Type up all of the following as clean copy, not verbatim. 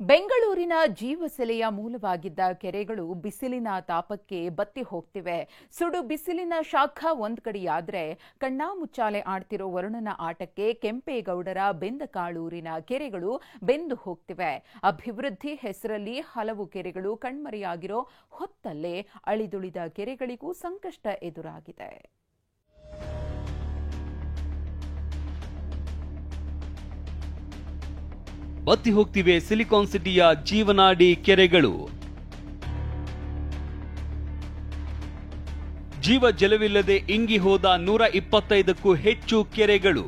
ಬೆಂಗಳೂರಿನ ಜೀವಸೆಲೆಯ ಮೂಲವಾಗಿದ್ದ ಕೆರೆಗಳು ಬಿಸಿಲಿನ ತಾಪಕ್ಕೆ ಬತ್ತಿ ಹೋಗ್ತಿವೆ. ಸುಡು ಬಿಸಿಲಿನ ಶಾಖ ಒಂದ್ ಕಡೆಯಾದ್ರೆ ಕಣ್ಣಾಮುಚ್ಚಾಲೆ ಆಡ್ತಿರೋ ವರುಣನ ಆಟಕ್ಕೆ ಕೆಂಪೇಗೌಡರ ಬೆಂದಕಾಳೂರಿನ ಕೆರೆಗಳು ಬೆಂದು ಹೋಗ್ತಿವೆ. ಅಭಿವೃದ್ಧಿ ಹೆಸರಲ್ಲಿ ಹಲವು ಕೆರೆಗಳು ಕಣ್ಮರೆಯಾಗಿರೋ ಹೊತ್ತಲ್ಲೇ ಅಳಿದುಳಿದ ಕೆರೆಗಳಿಗೂ ಸಂಕಷ್ಟ ಎದುರಾಗಿದೆ. ಬತ್ತಿ ಹೋಗ್ತಿವೆ ಸಿಲಿಕಾನ್ ಸಿಟಿಯ ಜೀವನಾಡಿ ಕೆರೆಗಳು. ಜೀವ ಜಲವಿಲ್ಲದೆ ಇಂಗಿ ಹೋದ 125ಕ್ಕೂ ಹೆಚ್ಚು ಕೆರೆಗಳು.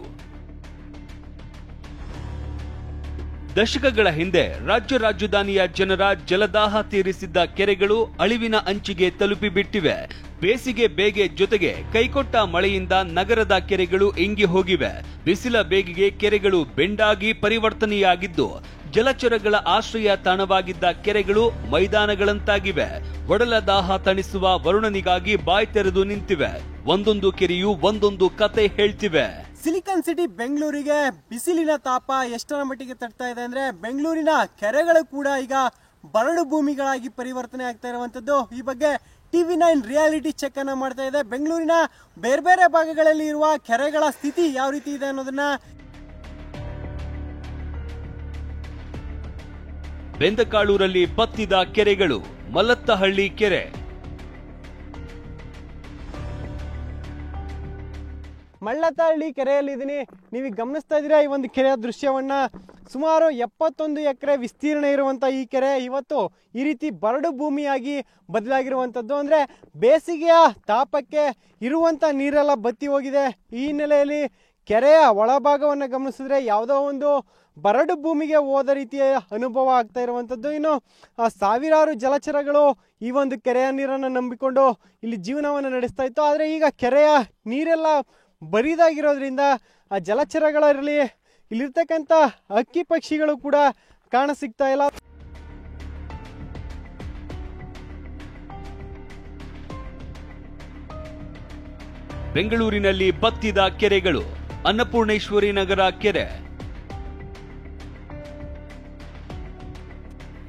ದಶಕಗಳ ಹಿಂದೆ ರಾಜ್ಯ ರಾಜಧಾನಿಯ ಜನರ ಜಲದಾಹ ತೀರಿಸಿದ್ದ ಕೆರೆಗಳು ಅಳಿವಿನ ಅಂಚಿಗೆ ತಲುಪಿಬಿಟ್ಟಿವೆ. ಬೇಸಿಗೆ ಬೇಗೆ ಜೊತೆಗೆ ಕೈಕೊಟ್ಟ ಮಳೆಯಿಂದ ನಗರದ ಕೆರೆಗಳು ಇಂಗಿ ಹೋಗಿವೆ. ಬಿಸಿಲ ಬೇಗೆಗೆ ಕೆರೆಗಳು ಬೆಂಡಾಗಿ ಪರಿವರ್ತನೆಯಾಗಿದ್ದು ಜಲಚರಗಳ ಆಶ್ರಯ ತಾಣವಾಗಿದ್ದ ಕೆರೆಗಳು ಮೈದಾನಗಳಂತಾಗಿವೆ. ಒಡಲ ದಾಹ ತಣಿಸುವ ವರುಣನಿಗಾಗಿ ಬಾಯ್ ತೆರೆದು ನಿಂತಿವೆ. ಒಂದೊಂದು ಕೆರೆಯು ಒಂದೊಂದು ಕತೆ ಹೇಳ್ತಿವೆ. ಸಿಲಿಕಾನ್ ಸಿಟಿ ಬೆಂಗಳೂರಿಗೆ ಬಿಸಿಲಿನ ತಾಪ ಎಷ್ಟರ ಮಟ್ಟಿಗೆ ತಟ್ತಾ ಇದೆ ಅಂದ್ರೆ ಬೆಂಗಳೂರಿನ ಕೆರೆಗಳು ಕೂಡ ಈಗ ಬರಡು ಭೂಮಿಗಳಾಗಿ ಪರಿವರ್ತನೆ ಆಗ್ತಾ ಇರುವಂತದ್ದು. ಈ ಬಗ್ಗೆ TV9 ರಿಯಾಲಿಟಿ ಚೆಕ್ ಅನ್ನ ಮಾಡ್ತಾ ಇದೆ. ಬೆಂಗಳೂರಿನ ಬೇರೆ ಬೇರೆ ಭಾಗಗಳಲ್ಲಿ ಇರುವ ಕೆರೆಗಳ ಸ್ಥಿತಿ ಯಾವ ರೀತಿ ಇದೆ ಅನ್ನೋದನ್ನ ಬೆಂದಕಾಳೂರಲ್ಲಿ ಬತ್ತಿದ ಕೆರೆಗಳು. ಮಲ್ಲತ್ತಹಳ್ಳಿ ಕೆರೆ. ಮಳ್ಳತ್ತಹಳ್ಳಿ ಕೆರೆಯಲ್ಲಿ ಇದೀನಿ. ನೀವು ಗಮನಿಸ್ತಾ ಇದ್ದೀರಾ ಈ ಒಂದು ಕೆರೆಯ ದೃಶ್ಯವನ್ನ. ಸುಮಾರು 71 ಎಕರೆ ವಿಸ್ತೀರ್ಣ ಇರುವಂತ ಈ ಕೆರೆ ಇವತ್ತು ಈ ರೀತಿ ಬರಡು ಭೂಮಿಯಾಗಿ ಬದಲಾಗಿರುವಂತದ್ದು. ಅಂದ್ರೆ ಬೇಸಿಗೆಯ ತಾಪಕ್ಕೆ ಇರುವಂತ ನೀರೆಲ್ಲ ಬತ್ತಿ ಹೋಗಿದೆ. ಈ ಹಿನ್ನೆಲೆಯಲ್ಲಿ ಕೆರೆಯ ಒಳಭಾಗವನ್ನು ಗಮನಿಸಿದ್ರೆ ಯಾವುದೋ ಒಂದು ಬರಡು ಭೂಮಿಗೆ ಹೋದ ರೀತಿಯ ಅನುಭವ ಆಗ್ತಾ ಇರುವಂತದ್ದು. ಇನ್ನು ಸಾವಿರಾರು ಜಲಚರಗಳು ಈ ಒಂದು ಕೆರೆಯ ನೀರನ್ನು ನಂಬಿಕೊಂಡು ಇಲ್ಲಿ ಜೀವನವನ್ನು ನಡೆಸ್ತಾ ಇತ್ತು. ಆದ್ರೆ ಈಗ ಕೆರೆಯ ನೀರೆಲ್ಲ ಬರಿದಾಗಿರೋದ್ರಿಂದ ಆ ಜಲಚರಗಳಲ್ಲಿ ಇಲ್ಲಿರ್ತಕ್ಕಂಥ ಹಕ್ಕಿ ಪಕ್ಷಿಗಳು ಕೂಡ ಕಾಣ ಸಿಗ್ತಾ ಇಲ್ಲ. ಬೆಂಗಳೂರಿನಲ್ಲಿ ಬತ್ತಿದ ಕೆರೆಗಳು. ಅನ್ನಪೂರ್ಣೇಶ್ವರಿ ನಗರ ಕೆರೆ.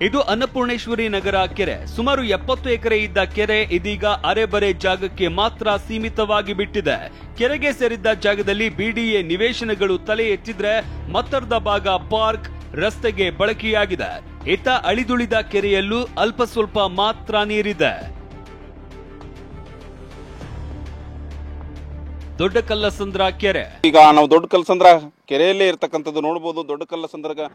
ಇದು ಅನ್ನಪೂರ್ಣೇಶ್ವರಿ ನಗರ ಕೆರೆ. ಸುಮಾರು 70 ಎಕರೆ ಇದ್ದ ಕೆರೆ ಇದೀಗ ಅರೆಬರೆ ಜಾಗಕ್ಕೆ ಮಾತ್ರ ಸೀಮಿತವಾಗಿ ಬಿಟ್ಟಿದೆ. ಕೆರೆಗೆ ಸೇರಿದ್ದ ಜಾಗದಲ್ಲಿ ಬಿಡಿಎ ನಿವೇಶನಗಳು ತಲೆ ಎತ್ತಿದ್ರೆ ಮತ್ತರ್ಧ ಭಾಗ ಪಾರ್ಕ್, ರಸ್ತೆಗೆ ಬಳಕೆಯಾಗಿದೆ. ಇತ್ತ ಅಳಿದುಳಿದ ಕೆರೆಯಲ್ಲೂ ಅಲ್ಪ ಸ್ವಲ್ಪ ಮಾತ್ರ ನೀರಿದೆ. ದೊಡ್ಡ ಕಲ್ಲಸಂದ್ರ ಕೆರೆ. ಈಗ ನಾವು ದೊಡ್ಡ ಕಲ್ಲಸಂದ್ರ ಕೆರೆಯಲ್ಲೇ ಇರ್ತಕ್ಕಂಥದ್ದು ನೋಡಬಹುದು. ದೊಡ್ಡ ಕಲ್ಲಸಂದ್ರ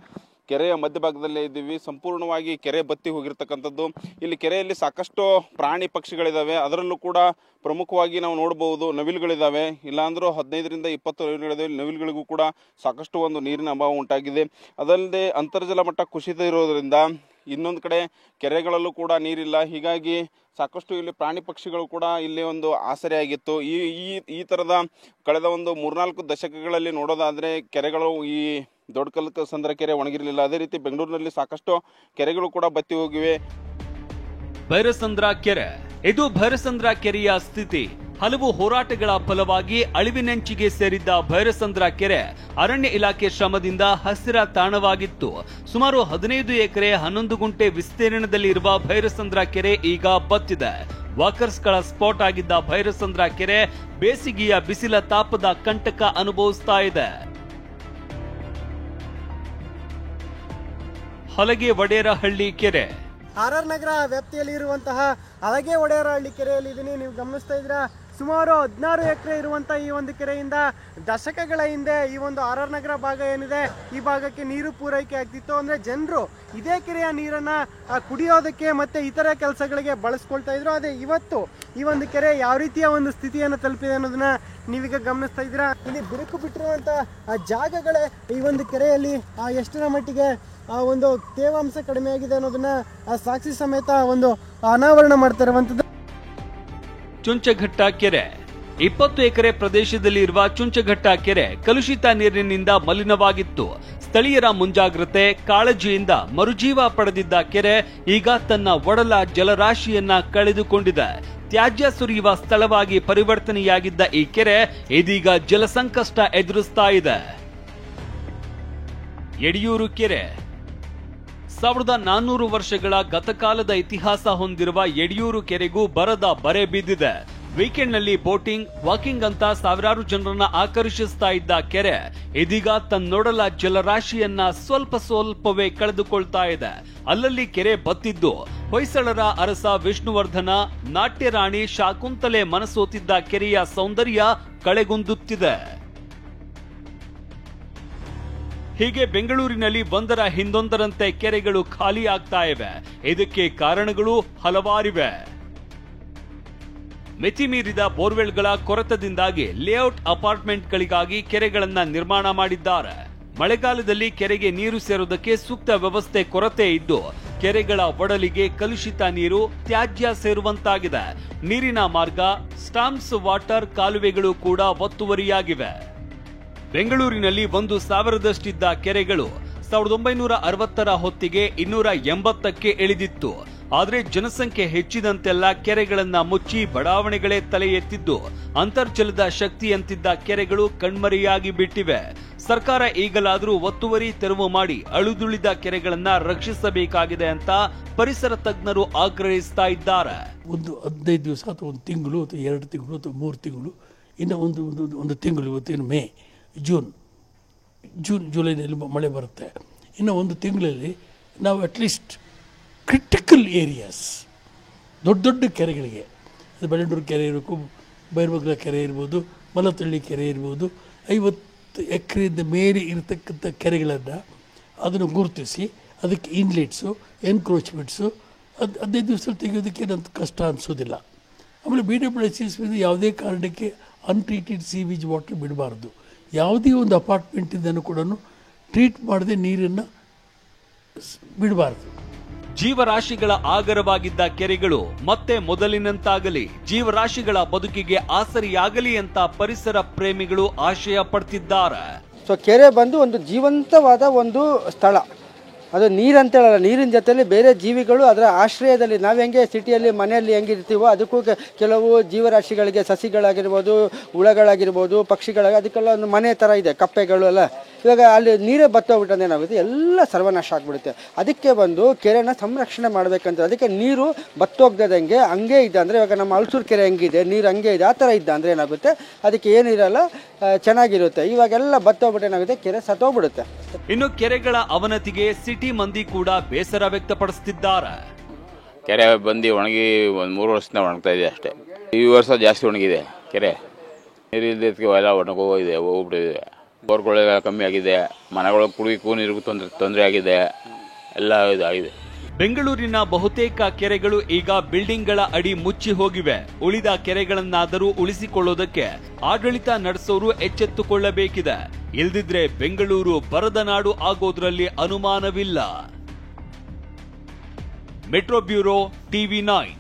ಕೆರೆಯ ಮಧ್ಯಭಾಗದಲ್ಲೇ ಇದ್ದೀವಿ. ಸಂಪೂರ್ಣವಾಗಿ ಕೆರೆ ಬತ್ತಿ ಹೋಗಿರ್ತಕ್ಕಂಥದ್ದು. ಇಲ್ಲಿ ಕೆರೆಯಲ್ಲಿ ಸಾಕಷ್ಟು ಪ್ರಾಣಿ ಪಕ್ಷಿಗಳಿದಾವೆ. ಅದರಲ್ಲೂ ಕೂಡ ಪ್ರಮುಖವಾಗಿ ನಾವು ನೋಡಬಹುದು ನವಿಲುಗಳಿದಾವೆ. ಇಲ್ಲಾಂದ್ರೂ 15ರಿಂದ 20 ನವಿಲುಗಳಿದಾವೆ. ನವಿಲುಗಳಿಗೂ ಕೂಡ ಸಾಕಷ್ಟು ಒಂದು ನೀರಿನ ಅಭಾವ ಉಂಟಾಗಿದೆ. ಅದಲ್ಲದೆ ಅಂತರ್ಜಲ ಮಟ್ಟ ಕುಸಿತ ಇರೋದ್ರಿಂದ ಇನ್ನೊಂದು ಕಡೆ ಕೆರೆಗಳಲ್ಲೂ ಕೂಡ ನೀರಿಲ್ಲ. ಹೀಗಾಗಿ ಸಾಕಷ್ಟು ಇಲ್ಲಿ ಪ್ರಾಣಿ ಪಕ್ಷಿಗಳು ಕೂಡ ಇಲ್ಲಿ ಒಂದು ಆಸರೆಯಾಗಿತ್ತು. ಈ ಥರದ ಕಳೆದ ಒಂದು 3-4 ದಶಕಗಳಲ್ಲಿ ನೋಡೋದಾದರೆ ಕೆರೆಗಳು ಈ ದೊಡ್ಡ ಕಲ್ಲಸಂದ್ರ ಕೆರೆ ಒಣಗಿರಲಿಲ್ಲ. ಅದೇ ರೀತಿ ಬೆಂಗಳೂರಿನಲ್ಲಿ ಸಾಕಷ್ಟು ಕೆರೆಗಳು ಕೂಡ ಬತ್ತಿ ಹೋಗಿವೆ. ಭೈರಸಂದ್ರ ಕೆರೆ. ಇದು ಭೈರಸಂದ್ರ ಕೆರೆಯ ಸ್ಥಿತಿ. ಹಲವು ಹೋರಾಟಗಳ ಫಲವಾಗಿ ಅಳಿವಿನಂಚಿಗೆ ಸೇರಿದ್ದ ಭೈರಸಂದ್ರ ಕೆರೆ ಅರಣ್ಯ ಇಲಾಖೆ ಶ್ರಮದಿಂದ ಹಸಿರ ತಾಣವಾಗಿತ್ತು. ಸುಮಾರು 15 ಎಕರೆ 11 ಗುಂಟೆ ವಿಸ್ತೀರ್ಣದಲ್ಲಿ ಇರುವ ಭೈರಸಂದ್ರ ಕೆರೆ ಈಗ ಬತ್ತಿದೆ. ವಾಕರ್ಸ್ಗಳ ಸ್ಪಾಟ್ ಆಗಿದ್ದ ಭೈರಸಂದ್ರ ಕೆರೆ ಬೇಸಿಗೆಯ ಬಿಸಿಲ ತಾಪದ ಕಂಟಕ ಅನುಭವಿಸ್ತಾ ಇದೆ. ಹಲಗೆ ಒಡೆಯರಹಳ್ಳಿ ಕೆರೆ. RR ನಗರ ವ್ಯಾಪ್ತಿಯಲ್ಲಿ ಇರುವಂತಹ ಹಲಗೆ ಒಡೆಯರಹಳ್ಳಿ ಕೆರೆಯಲ್ಲಿ ಇದೀನಿ. ನೀವು ಗಮನಿಸ್ತಾ ಇದ್ದೀರಾ ಸುಮಾರು 16 ಎಕರೆ ಇರುವಂತಹ ಈ ಒಂದು ಕೆರೆಯಿಂದ ದಶಕಗಳ ಹಿಂದೆ ಈ ಒಂದು RR ನಗರ ಭಾಗ ಏನಿದೆ ಈ ಭಾಗಕ್ಕೆ ನೀರು ಪೂರೈಕೆ ಆಗ್ತಿತ್ತು. ಅಂದ್ರೆ ಜನರು ಇದೇ ಕೆರೆಯ ನೀರನ್ನ ಕುಡಿಯೋದಕ್ಕೆ ಮತ್ತೆ ಇತರ ಕೆಲಸಗಳಿಗೆ ಬಳಸ್ಕೊಳ್ತಾ ಇದ್ರು. ಅದೇ ಇವತ್ತು ಈ ಒಂದು ಕೆರೆ ಯಾವ ರೀತಿಯ ಒಂದು ಸ್ಥಿತಿಯನ್ನು ತಲುಪಿದೆ ಅನ್ನೋದನ್ನ ನೀವೀಗ ಗಮನಿಸ್ತಾ ಇದ್ದೀರಾ. ಇಲ್ಲಿ ಬಿರುಕು ಬಿಟ್ಟಿರುವಂತಹ ಜಾಗಗಳೇ ಈ ಒಂದು ಕೆರೆಯಲ್ಲಿ ಎಷ್ಟರ ಮಟ್ಟಿಗೆ ಒಂದು ತೇವಾಂಶ ಕಡಿಮೆ ಆಗಿದೆ ಅನ್ನೋದನ್ನ ಸಾಕ್ಷಿ ಸಮೇತ ಒಂದು ಅನಾವರಣ ಮಾಡ್ತಾ ಇರುವಂತದ್ದು. ಚುಂಚಘಟ್ಟ ಕೆರೆ. 20 ಎಕರೆ ಪ್ರದೇಶದಲ್ಲಿ ಇರುವ ಚುಂಚಘಟ್ಟ ಕೆರೆ ಕಲುಷಿತ ನೀರಿನಿಂದ ಮಲಿನವಾಗಿತ್ತು. ಸ್ಥಳೀಯರ ಮುಂಜಾಗ್ರತೆ, ಕಾಳಜಿಯಿಂದ ಮರುಜೀವ ಪಡೆದಿದ್ದ ಕೆರೆ ಈಗ ತನ್ನ ಒಡಲ ಜಲರಾಶಿಯನ್ನ ಕಳೆದುಕೊಂಡಿದೆ. ತ್ಯಾಜ್ಯ ಸುರಿಯುವ ಸ್ಥಳವಾಗಿ ಪರಿವರ್ತನೆಯಾಗಿದ್ದ ಈ ಕೆರೆ ಇದೀಗ ಜಲಸಂಕಷ್ಟ ಎದುರಿಸ್ತಾ ಇದೆ. ಯಡಿಯೂರು ಕೆರೆ. 1400 ವರ್ಷಗಳ ಗತಕಾಲದ ಇತಿಹಾಸ ಹೊಂದಿರುವ ಯಡಿಯೂರು ಕೆರೆಗೂ ಬರದ ಬರೆ ಬಿದ್ದಿದೆ. ವೀಕೆಂಡ್ನಲ್ಲಿ ಬೋಟಿಂಗ್, ವಾಕಿಂಗ್ ಅಂತ ಸಾವಿರಾರು ಜನರನ್ನ ಆಕರ್ಷಿಸ್ತಾ ಇದ್ದ ಕೆರೆ ಇದೀಗ ತನ್ನೊಡಲ ಜಲರಾಶಿಯನ್ನ ಸ್ವಲ್ಪವೇ ಕಳೆದುಕೊಳ್ತಾ ಇದೆ. ಅಲ್ಲಲ್ಲಿ ಕೆರೆ ಬತ್ತಿದ್ದು ಹೊಯ್ಸಳರ ಅರಸ ವಿಷ್ಣುವರ್ಧನ, ನಾಟ್ಯರಾಣಿ ಶಾಕುಂತಲೆ ಮನಸೋತಿದ್ದ ಕೆರೆಯ ಸೌಂದರ್ಯ ಕಳೆಗುಂದುತ್ತಿದೆ. ಹೀಗೆ ಬೆಂಗಳೂರಿನಲ್ಲಿ ಒಂದರ ಹಿಂದೊಂದರಂತೆ ಕೆರೆಗಳು ಖಾಲಿ ಆಗ್ತಾ ಇವೆ. ಇದಕ್ಕೆ ಕಾರಣಗಳು ಹಲವಾರಿವೆ. ಮಿತಿಮೀರಿದ ಬೋರ್ವೆಲ್ಗಳ ಕೊರತದಿಂದಾಗಿ ಲೇಔಟ್ ಅಪಾರ್ಟ್ಮೆಂಟ್ಗಳಿಗಾಗಿ ಕೆರೆಗಳನ್ನ ನಿರ್ಮಾಣ ಮಾಡಿದ್ದಾರೆ. ಮಳೆಗಾಲದಲ್ಲಿ ಕೆರೆಗೆ ನೀರು ಸೇರೋದಕ್ಕೆ ಸೂಕ್ತ ವ್ಯವಸ್ಥೆ ಕೊರತೆ ಇದ್ದು ಕೆರೆಗಳ ಒಡಲಿಗೆ ಕಲುಷಿತ ನೀರು, ತ್ಯಾಜ್ಯ ಸೇರುವಂತಾಗಿದೆ. ನೀರಿನ ಮಾರ್ಗ, ಸ್ಟಾಮ್ಸ್ ವಾಟರ್ ಕಾಲುವೆಗಳು ಕೂಡ ಒತ್ತುವರಿಯಾಗಿವೆ. ಬೆಂಗಳೂರಿನಲ್ಲಿ 1000ದಷ್ಟಿದ್ದ ಕೆರೆಗಳು 1960ರ ಹೊತ್ತಿಗೆ 280ಕ್ಕೆ ಇಳಿದಿತ್ತು. ಆದರೆ ಜನಸಂಖ್ಯೆ ಹೆಚ್ಚಿದಂತೆಲ್ಲ ಕೆರೆಗಳನ್ನ ಮುಚ್ಚಿ ಬಡಾವಣೆಗಳೇ ತಲೆ ಎತ್ತಿದ್ದು ಅಂತರ್ಜಲದ ಶಕ್ತಿಯಂತಿದ್ದ ಕೆರೆಗಳು ಕಣ್ಮರೆಯಾಗಿ ಬಿಟ್ಟಿವೆ. ಸರ್ಕಾರ ಈಗಲಾದರೂ ಒತ್ತುವರಿ ತೆರವು ಮಾಡಿ ಅಳುದುಳಿದ ಕೆರೆಗಳನ್ನ ರಕ್ಷಿಸಬೇಕಾಗಿದೆ ಅಂತ ಪರಿಸರ ತಜ್ಞರು ಆಗ್ರಹಿಸ್ತಾ ಇದ್ದಾರೆ. ಒಂದು 15 ದಿವಸ ಅಥವಾ 1 ತಿಂಗಳು ಅಥವಾ 2 ತಿಂಗಳು ಅಥವಾ 3 ತಿಂಗಳು, ಇನ್ನು ಒಂದು ತಿಂಗಳು, ಇವತ್ತೇನು ಮೇ, ಜೂನ್ ಜುಲೈನಲ್ಲಿ ಮಳೆ ಬರುತ್ತೆ. ಇನ್ನು 1 ತಿಂಗಳಲ್ಲಿ ನಾವು ಅಟ್ಲೀಸ್ಟ್ ಕ್ರಿಟಿಕಲ್ ಏರಿಯಾಸ್, ದೊಡ್ಡ ಕೆರೆಗಳಿಗೆ, ಅದು ಬೆಳ್ಳಂಡೂರು ಕೆರೆ ಇರಬೇಕು, ಬೈರಮಂಗಲ ಕೆರೆ ಇರ್ಬೋದು, ಮಲತಳ್ಳಿ ಕೆರೆ ಇರ್ಬೋದು, 50 ಎಕರೆಯಿಂದ ಮೇಲೆ ಇರತಕ್ಕಂಥ ಕೆರೆಗಳನ್ನು ಅದನ್ನು ಗುರುತಿಸಿ ಅದಕ್ಕೆ ಇನ್ಲೆಟ್ಸು, ಎನ್ಕ್ರೋಚ್ಮೆಂಟ್ಸು 15 ದಿವಸದಲ್ಲಿ ತೆಗೆಯೋದಕ್ಕೆ ನಂಗೆ ಕಷ್ಟ ಅನಿಸೋದಿಲ್ಲ. ಆಮೇಲೆ BWSS ಯಾವುದೇ ಕಾರಣಕ್ಕೆ ಅನ್ಟ್ರೀಟೆಡ್ ಸೀವೇಜ್ ವಾಟರ್ ಬಿಡಬಾರ್ದು. ಯಾವುದೇ ಒಂದು ಅಪಾರ್ಟ್ಮೆಂಟಿಂದನೂ ಕೂಡ ಟ್ರೀಟ್ ಮಾಡದೆ ನೀರನ್ನು ಬಿಡಬಾರ್ದು. ಜೀವರಾಶಿಗಳ ಆಗರವಾಗಿದ್ದ ಕೆರೆಗಳು ಮತ್ತೆ ಮೊದಲಿನಂತಾಗಲಿ, ಜೀವರಾಶಿಗಳ ಬದುಕಿಗೆ ಆಸರಿಯಾಗಲಿ ಅಂತ ಪರಿಸರ ಪ್ರೇಮಿಗಳು ಆಶಯ ಪಡ್ತಿದ್ದಾರೆ. ಸೊ ಕೆರೆ ಬಂದು ಒಂದು ಜೀವಂತವಾದ ಒಂದು ಸ್ಥಳ. ಅದು ನೀರಂತ ಹೇಳಲ್ಲ, ನೀರಿನ ಜೊತೆಯಲ್ಲಿ ಬೇರೆ ಜೀವಿಗಳು ಅದರ ಆಶ್ರಯದಲ್ಲಿ, ನಾವು ಹೆಂಗೆ ಸಿಟಿಯಲ್ಲಿ ಮನೆಯಲ್ಲಿ ಹೆಂಗಿರ್ತೀವೋ ಅದಕ್ಕೂ ಕೆಲವು ಜೀವರಾಶಿಗಳಿಗೆ, ಸಸಿಗಳಾಗಿರ್ಬೋದು, ಹುಳಗಳಾಗಿರ್ಬೋದು, ಪಕ್ಷಿಗಳಾಗಿ ಅದಕ್ಕೆಲ್ಲ ಒಂದು ಮನೆ ಥರ ಇದೆ, ಕಪ್ಪೆಗಳು ಎಲ್ಲ. ಇವಾಗ ಅಲ್ಲಿ ನೀರೇ ಬತ್ತೋಗ್ಬಿಟ್ಟಂದ್ರೆ ಏನಾಗುತ್ತೆ, ಎಲ್ಲ ಸರ್ವನಾಶ ಆಗಿಬಿಡುತ್ತೆ. ಅದಕ್ಕೆ ಬಂದು ಕೆರೆನ ಸಂರಕ್ಷಣೆ ಮಾಡಬೇಕಂತ. ಅದಕ್ಕೆ ನೀರು ಬತ್ತೋಗ್ದಂಗೆ ಹಂಗೆ ಇದೆ ಅಂದರೆ, ಇವಾಗ ನಮ್ಮ ಹಲಸೂರು ಕೆರೆ ಹೆಂಗಿದೆ, ನೀರು ಹಂಗೆ ಇದೆ, ಆ ಥರ ಇದ್ದ ಅಂದರೆ ಏನಾಗುತ್ತೆ, ಅದಕ್ಕೆ ಏನಿರಲ್ಲ, ಚೆನ್ನಾಗಿರುತ್ತೆ. ಇವಾಗೆಲ್ಲ ಬತ್ತೋಗ್ಬಿಟ್ಟು ಏನಾಗುತ್ತೆ, ಕೆರೆ ಸತ್ತೋಗ್ಬಿಡುತ್ತೆ. ಇನ್ನು ಕೆರೆಗಳ ಅವನತಿಗೆ ಸಿಟಿ ಮಂದಿ ಕೂಡ ಬೇಸರ ವ್ಯಕ್ತಪಡಿಸುತ್ತಿದ್ದಾರೆ. ಕೆರೆ ಬಂದು ಒಣಗಿ 3 ವರ್ಷದಿಂದ ಒಣಗ್ತಾ ಇದೆ ಅಷ್ಟೇ. ಈ ವರ್ಷ ಜಾಸ್ತಿ ಒಣಗಿದೆ ಕೆರೆ. ನೀರಿದ್ದಕ್ಕೆ ಎಲ್ಲ ಒಣಗೋಗಿದೆ, ಹೋಗ್ಬಿಟ್ಟಿದೆ. ಬೋರ್ಗಳೆಲ್ಲ ಕಮ್ಮಿ ಆಗಿದೆ, ಮನೆಗಳು ಕುಡಿಯೋಕ್ಕೂ ನೀರಿಗೂ ತೊಂದರೆ ಆಗಿದೆ, ಎಲ್ಲ ಇದಾಗಿದೆ. ಬೆಂಗಳೂರಿನ ಬಹುತೇಕ ಕೆರೆಗಳು ಈಗ ಬಿಲ್ಡಿಂಗ್ಗಳ ಅಡಿ ಮುಚ್ಚಿ ಹೋಗಿವೆ. ಉಳಿದ ಕೆರೆಗಳನ್ನಾದರೂ ಉಳಿಸಿಕೊಳ್ಳೋದಕ್ಕೆ ಆಡಳಿತ ನಡೆಸೋರು ಎಚ್ಚೆತ್ತುಕೊಳ್ಳಬೇಕಿದೆ. ಇಲ್ದಿದ್ರೆ ಬೆಂಗಳೂರು ಬರದ ನಾಡು ಆಗೋದ್ರಲ್ಲಿ ಅನುಮಾನವಿಲ್ಲ. Metro bureau, TV9.